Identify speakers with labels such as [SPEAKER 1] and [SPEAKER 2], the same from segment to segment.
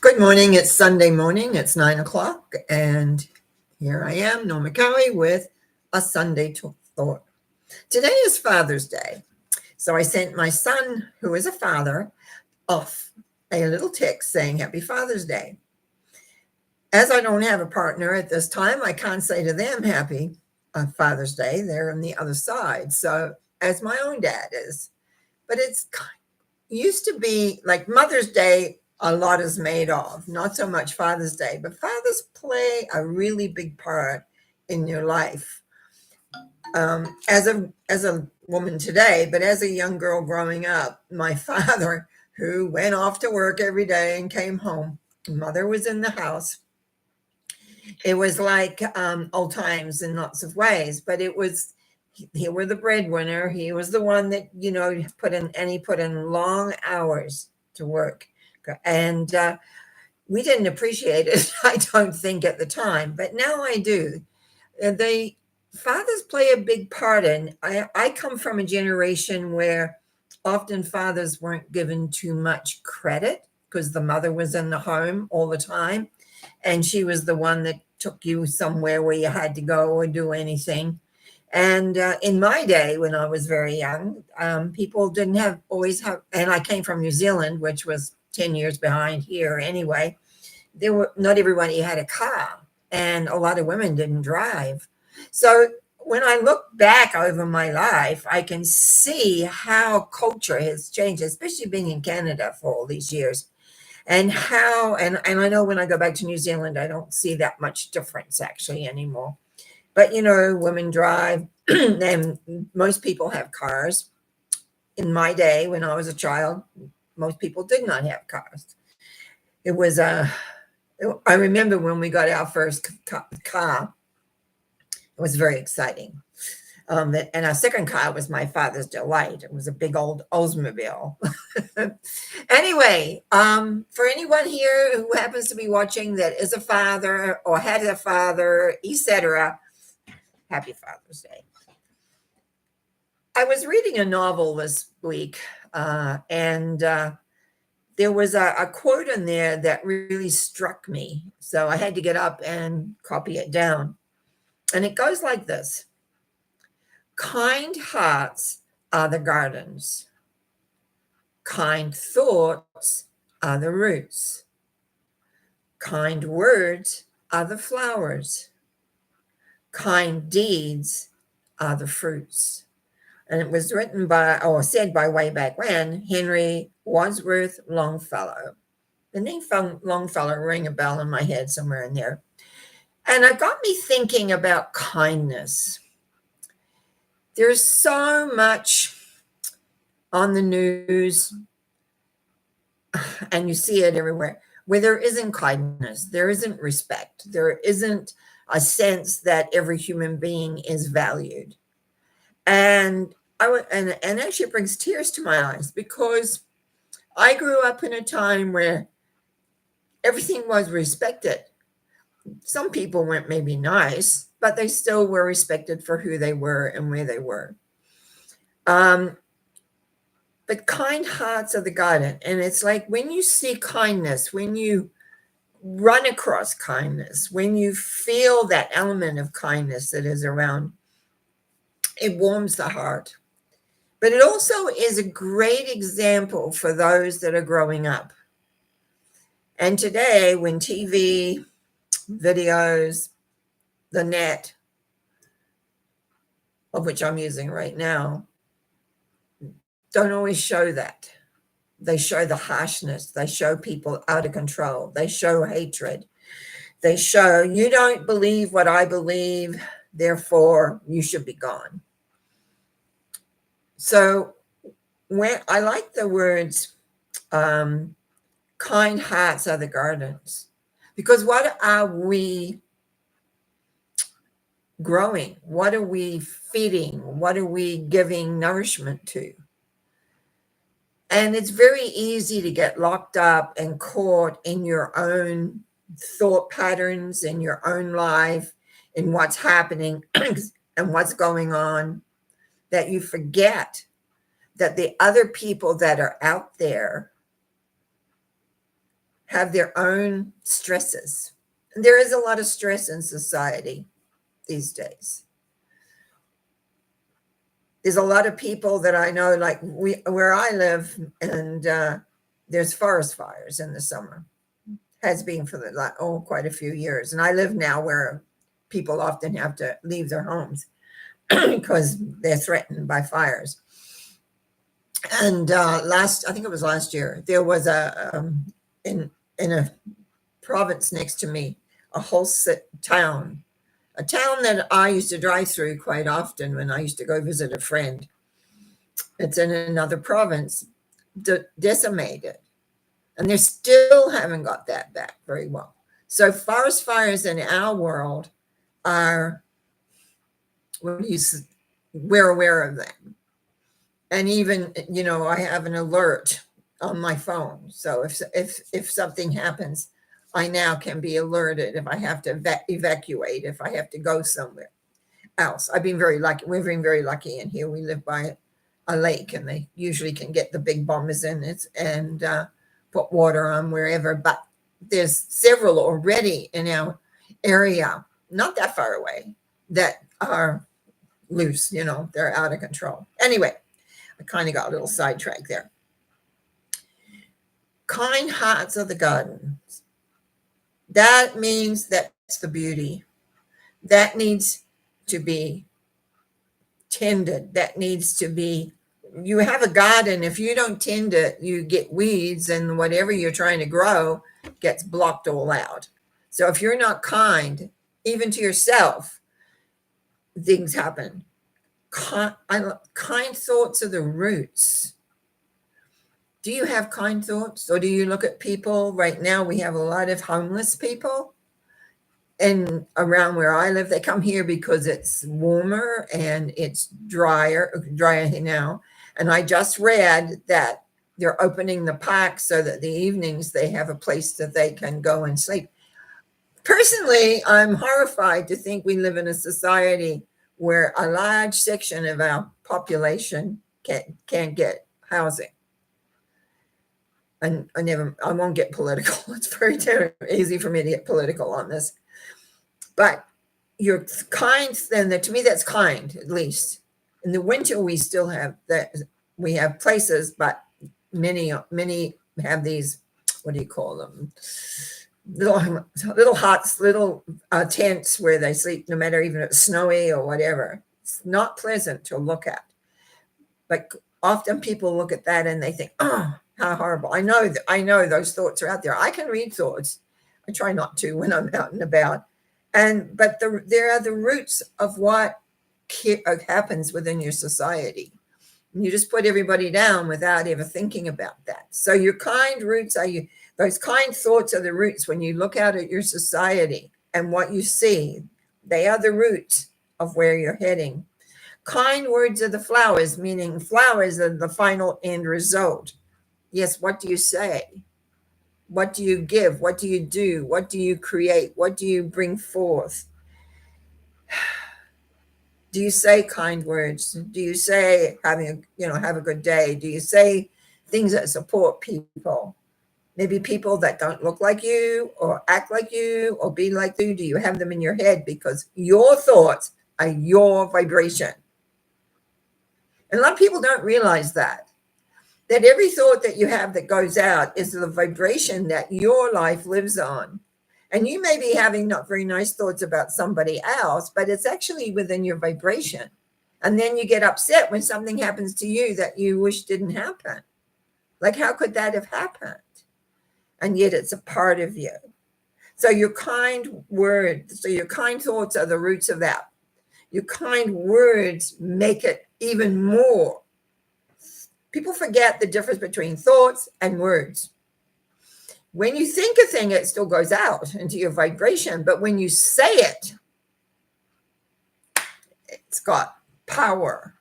[SPEAKER 1] Good morning. It's Sunday morning. It's 9 o'clock. And here I am, Norma Cowie, with a Sunday thought. Today is Father's Day. So I sent my son, who is a father, off a little text saying Happy Father's Day. As I don't have a partner at this time, I can't say to them Happy Father's Day. They're on the other side. So, as my own dad is. But it's used to be like Mother's Day, a lot is made of, not so much Father's Day, but fathers play a really big part in your life. As a woman today, but as a young girl growing up, my father, who went off to work every day and came home, mother was in the house. It was like old times in lots of ways, but it was he were the breadwinner. He was the one that he put in long hours to work, and we didn't appreciate it. I don't think at the time, but now I do. They Fathers play a big part in. I come from a generation where often fathers weren't given too much credit because the mother was in the home all the time, and she was the one that took you somewhere where you had to go or do anything. And in my day, when I was very young, people didn't always have, and I came from New Zealand, which was 10 years behind here anyway. Not everybody had a car, and a lot of women didn't drive. So when I look back over my life, I can see how culture has changed, especially being in Canada for all these years. And I know when I go back to New Zealand, I don't see that much difference actually anymore. But women drive, and most people have cars. In my day, when I was a child, most people did not have cars. It was I remember when we got our first car, it was very exciting. And our second car was my father's delight. It was a big old Oldsmobile. Anyway, for anyone here who happens to be watching that is a father or had a father, etc., Happy Father's Day. I was reading a novel this week, and there was a quote in there that really struck me. So I had to get up and copy it down. And it goes like this: kind hearts are the gardens, kind thoughts are the roots, kind words are the flowers, kind deeds are the fruits. And it was written by, or said by way back when, Henry Wadsworth Longfellow. The name Longfellow rang a bell in my head somewhere in there. And it got me thinking about kindness. There's so much on the news, and you see it everywhere, where there isn't kindness, there isn't respect, there isn't a sense that every human being is valued. And and actually it brings tears to my eyes, because I grew up in a time where everything was respected. Some people weren't maybe nice, but they still were respected for who they were and where they were. But kind hearts are the garden. And it's like when you see kindness, when you run across kindness, when you feel that element of kindness that is around, it warms the heart. But it also is a great example for those that are growing up. And today, when TV, videos, the net, of which I'm using right now, don't always show that. They show the harshness. They show people out of control. They show hatred. They show, you don't believe what I believe, therefore you should be gone. So when I like the words, kind hearts are the gardens, because what are we growing? What are we feeding? What are we giving nourishment to? And it's very easy to get locked up and caught in your own thought patterns, in your own life, in what's happening and what's going on, that you forget that the other people that are out there have their own stresses. And there is a lot of stress in society these days. There's a lot of people that I know, like where I live, and there's forest fires in the summer. Has been for quite a few years. And I live now where people often have to leave their homes because they're threatened by fires. And I think it was last year, there was in a province next to me, a whole town, a town that I used to drive through quite often when I used to go visit a friend. It's in another province, decimated. And they still haven't got that back very well. So forest fires in our world are, we're aware of them. And even, I have an alert on my phone. So if something happens, I now can be alerted if I have to evacuate, if I have to go somewhere else. I've been very lucky. We've been very lucky in here. We live by a lake, and they usually can get the big bombers in it and put water on wherever. But there's several already in our area, not that far away, that are loose. They're out of control. Anyway, I kind of got a little sidetracked there. Kind hearts of the garden. That means that's the beauty. That needs to be tended. That needs to be, you have a garden. If you don't tend it, you get weeds, and whatever you're trying to grow gets blocked all out. So if you're not kind, even to yourself, things happen. Kind thoughts are the roots. Do you have kind thoughts, or do you look at people? Right now we have a lot of homeless people, and around where I live, they come here because it's warmer and it's drier now. And I just read that they're opening the park so that the evenings they have a place that they can go and sleep. Personally, I'm horrified to think we live in a society where a large section of our population can't get housing. And I won't get political. It's very easy for me to get political on this. But you're kind, then to me, that's kind, at least. In the winter, we still have that. We have places, but many have these, what do you call them? Little huts, little tents where they sleep, no matter even if it's snowy or whatever. It's not pleasant to look at. But often people look at that and they think, oh, how horrible. I know those thoughts are out there. I can read thoughts. I try not to when I'm out and about. But there are the roots of what happens within your society. And you just put everybody down without ever thinking about that. So your kind roots those kind thoughts are the roots. When you look out at your society and what you see, they are the roots of where you're heading. Kind words are the flowers, meaning flowers are the final end result. Yes, what do you say? What do you give? What do you do? What do you create? What do you bring forth? Do you say kind words? Do you say have a good day? Do you say things that support people? Maybe people that don't look like you or act like you or be like you. Do you have them in your head? Because your thoughts are your vibration. And a lot of people don't realize that every thought that you have that goes out is the vibration that your life lives on. And you may be having not very nice thoughts about somebody else, but it's actually within your vibration. And then you get upset when something happens to you that you wish didn't happen. Like, how could that have happened? And yet it's a part of you. So your kind words, your kind thoughts are the roots of that. Your kind words make it even more. People forget the difference between thoughts and words. When you think a thing, it still goes out into your vibration. But when you say it, it's got power.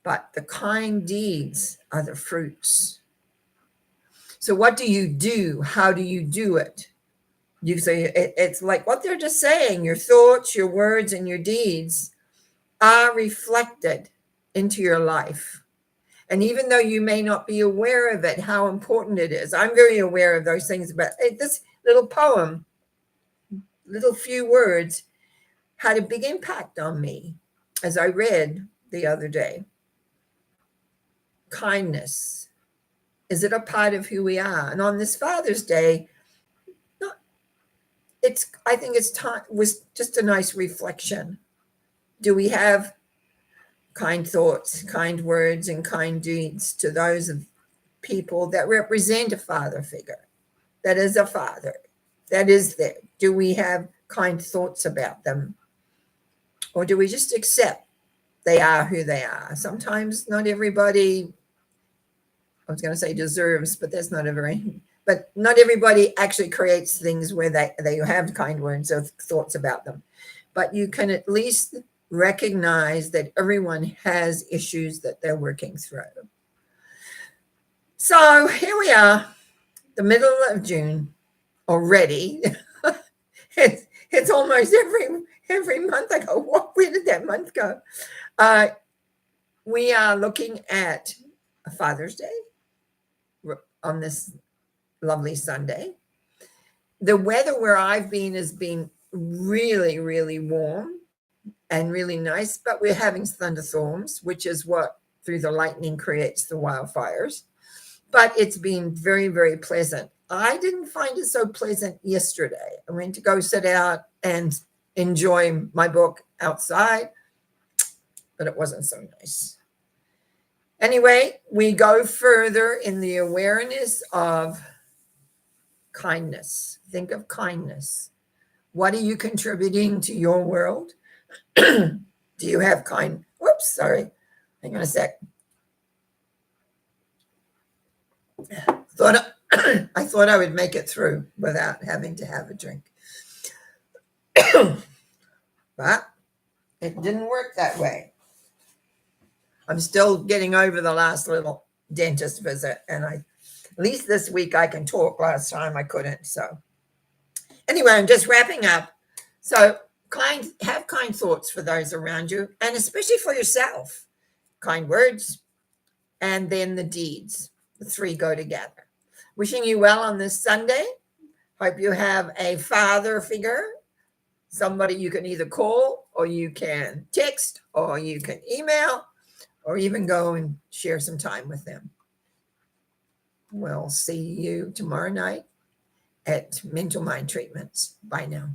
[SPEAKER 1] But the kind deeds are the fruits. So what do you do? How do you do it? You say it's like what they're just saying. Your thoughts, your words, and your deeds are reflected into your life. And even though you may not be aware of it, how important it is. I'm very aware of those things, but this little poem, little few words, had a big impact on me as I read the other day. Kindness. Is it a part of who we are? And on this Father's Day, I think it's time was just a nice reflection. Do we have kind thoughts, kind words, and kind deeds to those of people that represent a father figure, that is a father, that is there? Do we have kind thoughts about them? Or do we just accept they are who they are? Sometimes not everybody, I was going to say deserves, but that's not a very, but not everybody actually creates things where they have kind words or thoughts about them. But you can at least recognize that everyone has issues that they're working through. So here we are, the middle of June already. it's almost every month. I go, what? Where did that month go? We are looking at a Father's Day on this lovely Sunday. The weather where I've been has been really, really warm and really nice, but we're having thunderstorms, which is what through the lightning creates the wildfires. But it's been very, very pleasant. I didn't find it so pleasant yesterday. I went to go sit out and enjoy my book outside, but it wasn't so nice. Anyway, we go further in the awareness of kindness. Think of kindness. What are you contributing to your world? Do you have kind? Whoops, sorry. Hang on a sec. I thought I would make it through without having to have a drink. But it didn't work that way. I'm still getting over the last little dentist visit, and at least this week I can talk. Last time I couldn't. So anyway, I'm just wrapping up. So have kind thoughts for those around you, and especially for yourself. Kind words, and then the deeds. The three go together. Wishing you well on this Sunday. Hope you have a father figure, somebody you can either call or you can text or you can email or even go and share some time with them. We'll see you tomorrow night at Mental Mind Treatments. Bye now.